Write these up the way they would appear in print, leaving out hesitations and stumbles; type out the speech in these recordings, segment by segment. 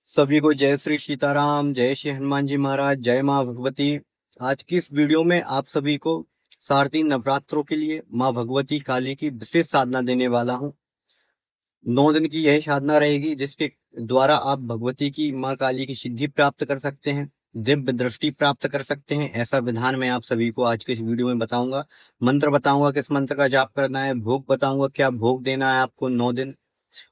सभी को जय श्री सीताराम, जय श्री हनुमान जी महाराज, जय माँ भगवती। आज की इस वीडियो में आप सभी को शारदीय नवरात्रों के लिए माँ भगवती काली की विशेष साधना देने वाला हूँ। 9 दिन की यह साधना रहेगी जिसके द्वारा आप भगवती की माँ काली की सिद्धि प्राप्त कर सकते हैं, दिव्य दृष्टि प्राप्त कर सकते हैं। ऐसा विधान मैं आप सभी को आज के इस वीडियो में बताऊंगा। मंत्र बताऊंगा किस मंत्र का जाप करना है, भोग बताऊंगा क्या भोग देना है आपको 9 दिन,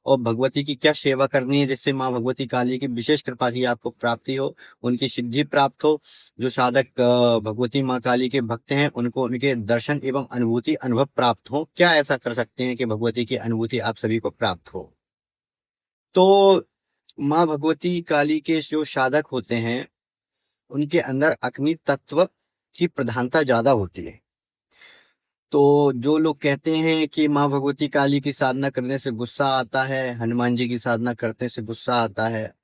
और भगवती की क्या सेवा करनी है जिससे माँ भगवती काली की विशेष कृपा की आपको प्राप्ति हो, उनकी सिद्धि प्राप्त हो। जो साधक भगवती माँ काली के भक्त हैं उनको उनके दर्शन एवं अनुभूति अनुभव प्राप्त हो। क्या ऐसा कर सकते हैं कि भगवती की अनुभूति आप सभी को प्राप्त हो? तो माँ भगवती काली के जो साधक होते हैं उनके अंदर अग्नि तत्व की प्रधानता ज्यादा होती है। तो जो लोग कहते हैं कि माँ भगवती काली की साधना करने से गुस्सा आता है, हनुमान जी की साधना करने से गुस्सा आता है,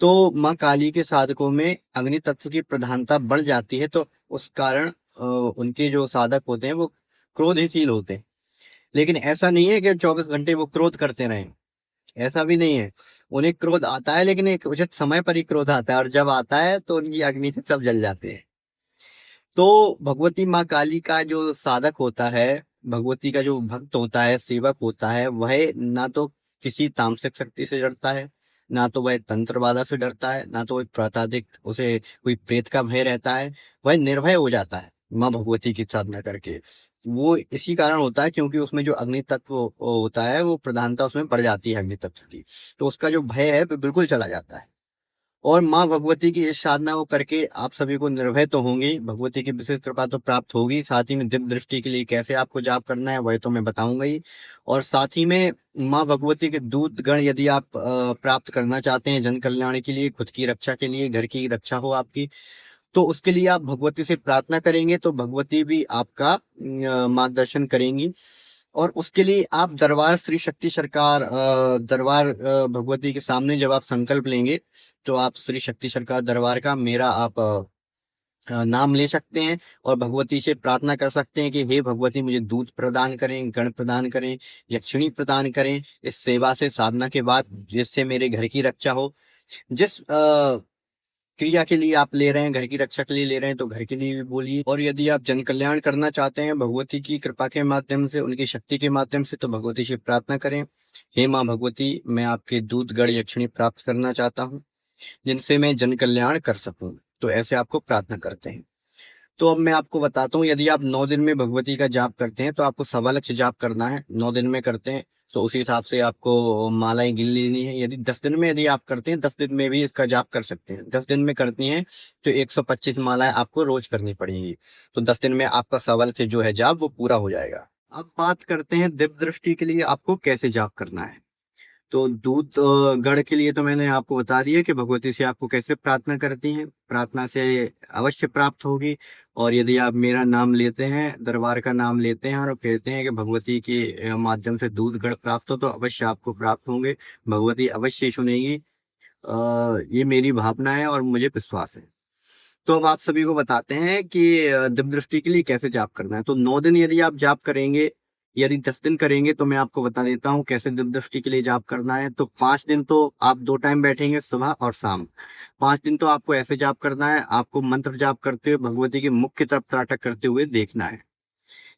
तो माँ काली के साधकों में अग्नि तत्व की प्रधानता बढ़ जाती है। तो उस कारण उनके जो साधक होते हैं वो क्रोधशील होते हैं। लेकिन ऐसा नहीं है कि 24 घंटे वो क्रोध करते रहें, ऐसा भी नहीं है। उन्हें क्रोध आता है लेकिन एक उचित समय पर ही क्रोध आता है, और जब आता है तो उनकी अग्नि से सब जल जाते हैं। तो भगवती माँ काली का जो साधक होता है, भगवती का जो भक्त होता है, सेवक होता है, वह ना तो किसी तामसिक शक्ति से डरता है, ना तो वह तंत्र बाधा से डरता है, ना तो वह प्रातादिक उसे कोई प्रेत का भय रहता है। वह निर्भय हो जाता है माँ भगवती की साधना करके। वो इसी कारण होता है क्योंकि उसमें जो अग्नि तत्व होता है वो प्रधानता उसमें बढ़ जाती है अग्नि तत्व की। तो उसका जो भय है वो बिल्कुल चला जाता है। और माँ भगवती की इस साधना को करके आप सभी को निर्भय तो होंगी, भगवती की विशेष कृपा तो प्राप्त होगी। साथ ही में दिव्य दृष्टि के लिए कैसे आपको जाप करना है वह तो मैं बताऊंगा ही। और साथ ही में माँ भगवती के दूत गण यदि आप प्राप्त करना चाहते हैं जन कल्याण के लिए, खुद की रक्षा के लिए, घर की रक्षा हो आपकी, तो उसके लिए आप भगवती से प्रार्थना करेंगे तो भगवती भी आपका मार्गदर्शन करेंगी। और उसके लिए आप दरबार श्री शक्ति सरकार दरबार भगवती के सामने जब आप संकल्प लेंगे तो आप श्री शक्ति सरकार दरबार का मेरा आप नाम ले सकते हैं और भगवती से प्रार्थना कर सकते हैं कि हे भगवती मुझे दूध प्रदान करें, गण प्रदान करें, यक्षिणी प्रदान करें इस सेवा से, साधना के बाद, जिससे मेरे घर की रक्षा हो। जिस क्रिया के लिए आप ले रहे हैं, घर की रक्षा के लिए ले रहे हैं, तो घर के लिए भी बोलिए। और यदि आप जन कल्याण करना चाहते हैं भगवती की कृपा के माध्यम से, उनकी शक्ति के माध्यम से, तो भगवती से प्रार्थना करें, हे माँ भगवती मैं आपके दूध गण यक्षिणी प्राप्त करना चाहता हूँ जिनसे मैं जन कल्याण कर सकूं। तो ऐसे आपको प्रार्थना करते हैं। तो अब मैं आपको बताता हूँ, यदि आप 9 दिन में भगवती का जाप करते हैं तो आपको सवा लक्ष्य जाप करना है। 9 दिन में करते हैं तो उसी हिसाब से आपको मालाएं गिन लेनी है। यदि 10 दिन में यदि आप करते हैं, 10 दिन में भी इसका जाप कर सकते हैं। 10 दिन में करनी है तो 125 मालाएं आपको रोज करनी पड़ेंगी। तो 10 दिन में आपका सवा लक्ष्य जो है जाप वो पूरा हो जाएगा। अब बात करते हैं दिव्य दृष्टि के लिए आपको कैसे जाप करना है। तो दूत गढ़ के लिए तो मैंने आपको बता दिया कि भगवती से आपको कैसे प्रार्थना करती हैं, प्रार्थना से अवश्य प्राप्त होगी। और यदि आप मेरा नाम लेते हैं, दरबार का नाम लेते हैं और कहते हैं कि भगवती के माध्यम से दूत गढ़ प्राप्त हो, तो अवश्य आपको प्राप्त होंगे। भगवती अवश्य सुनेगी। ये मेरी भावना है और मुझे विश्वास है। तो अब आप सभी को बताते हैं कि दिव्य दृष्टि के लिए कैसे जाप करना है। तो 9 दिन यदि आप जाप करेंगे, यदि 10 दिन करेंगे तो मैं आपको बता देता हूँ कैसे दिव्य दृष्टि के लिए जाप करना है। तो 5 दिन तो आप 2 टाइम बैठेंगे, सुबह और शाम। 5 दिन तो आपको ऐसे जाप करना है, आपको मंत्र जाप करते हुए भगवती की मुख की तरफ त्राटक करते हुए देखना है।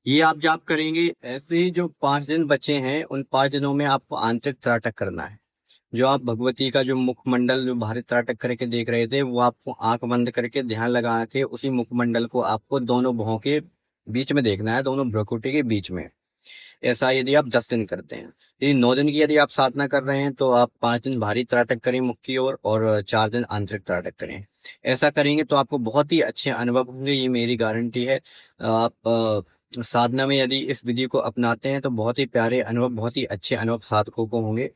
ये आप जाप करेंगे। ऐसे ही जो 5 दिन बचे हैं उन 5 दिनों में आपको आंतरिक त्राटक करना है। जो आप भगवती का जो मुखमंडल जो बाहरी त्राटक करके देख रहे थे, वो आपको आंख बंद करके ध्यान लगा के उसी मुखमंडल को आपको दोनों भौं के बीच में देखना है, दोनों भ्रुकुटी के बीच में। ऐसा यदि आप 10 दिन करते हैं। यदि 9 दिन की यदि आप साधना कर रहे हैं तो आप 5 दिन बाहरी त्राटक करें मुख की ओर, और 4 दिन आंतरिक त्राटक करें। ऐसा करेंगे तो आपको बहुत ही अच्छे अनुभव होंगे, ये मेरी गारंटी है। आप साधना में यदि इस विधि को अपनाते हैं तो बहुत ही प्यारे अनुभव, बहुत ही अच्छे अनुभव साधकों को होंगे।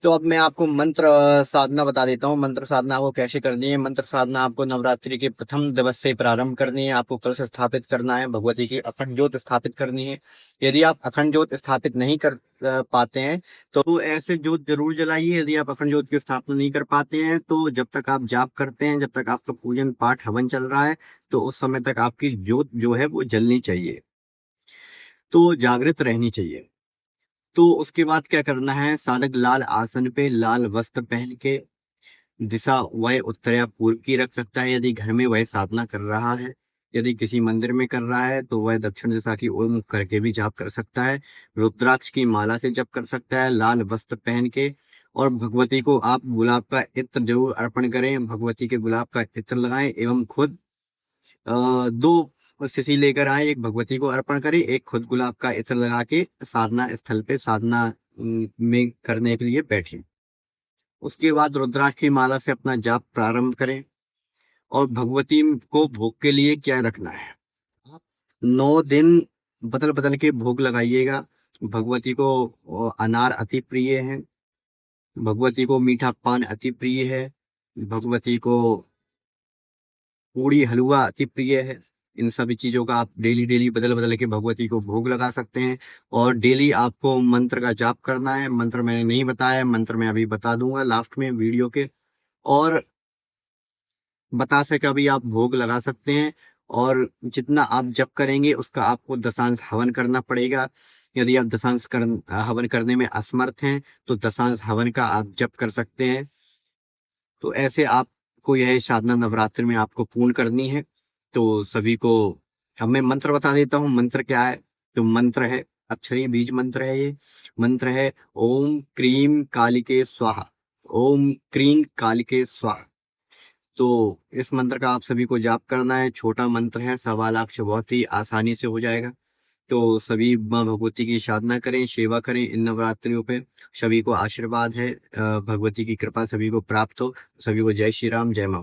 तो अब मैं आपको मंत्र साधना बता देता हूँ। मंत्र साधना आपको कैसे करनी है। मंत्र साधना आपको नवरात्रि के प्रथम दिवस से प्रारंभ करनी है। आपको कलश स्थापित करना है, भगवती की अखंड ज्योत स्थापित करनी है। यदि आप अखंड ज्योत स्थापित नहीं कर पाते हैं तो ऐसे ज्योत जरूर जलाइए। यदि आप अखंड ज्योत की स्थापना नहीं कर पाते हैं तो जब तक आप जाप करते हैं, जब तक आपका पूजन पाठ हवन चल रहा है, तो उस समय तक आपकी ज्योत जो है वो जलनी चाहिए, तो जागृत रहनी चाहिए। तो उसके बाद क्या करना है, साधक लाल आसन पे लाल वस्त्र पहन के दिशा वह उत्तर या पूर्व की रख सकता है यदि घर में वह साधना कर रहा है। यदि किसी मंदिर में कर रहा है तो वह दक्षिण दिशा की ओर मुख करके भी जाप कर सकता है। रुद्राक्ष की माला से जप कर सकता है, लाल वस्त्र पहन के। और भगवती को आप गुलाब का इत्र जरूर अर्पण करें, भगवती के गुलाब का इत्र लगाएं एवं खुद 2 शीशी लेकर आए, एक भगवती को अर्पण करें, एक खुद गुलाब का इत्र लगा के साधना स्थल पे साधना में करने के लिए बैठें। उसके बाद रुद्राक्ष की माला से अपना जाप प्रारंभ करें। और भगवती को भोग के लिए क्या रखना है, आप 9 दिन बदल बदल के भोग लगाइएगा। भगवती को अनार अति प्रिय है, भगवती को मीठा पान अति प्रिय है, भगवती को पूड़ी हलवा अति प्रिय है। इन सभी चीजों का आप डेली डेली बदल बदल के भगवती को भोग लगा सकते हैं। और डेली आपको मंत्र का जाप करना है। मंत्र मैंने नहीं बताया, मंत्र मैं अभी बता दूंगा लास्ट में वीडियो के। और बतासे का भी आप भोग लगा सकते हैं। और जितना आप जप करेंगे उसका आपको दशांश हवन करना पड़ेगा। यदि आप हवन करने में असमर्थ हैं तो दशांश हवन का आप जप कर सकते हैं। तो ऐसे आपको यह साधना नवरात्रि में आपको पूर्ण करनी है। तो सभी को अब मैं मंत्र बता देता हूँ। मंत्र क्या है, तो मंत्र है अक्षरी बीज मंत्र है। ये मंत्र है ओम क्रीम कालिके स्वाहा, ओम क्रीम कालिके स्वाहा। तो इस मंत्र का आप सभी को जाप करना है। छोटा मंत्र है, 1.25 बहुत ही आसानी से हो जाएगा। तो सभी माँ भगवती की साधना करें, सेवा करें इन नवरात्रियों पे। सभी को आशीर्वाद है, भगवती की कृपा सभी को प्राप्त हो। सभी को जय श्री राम, जय माँ।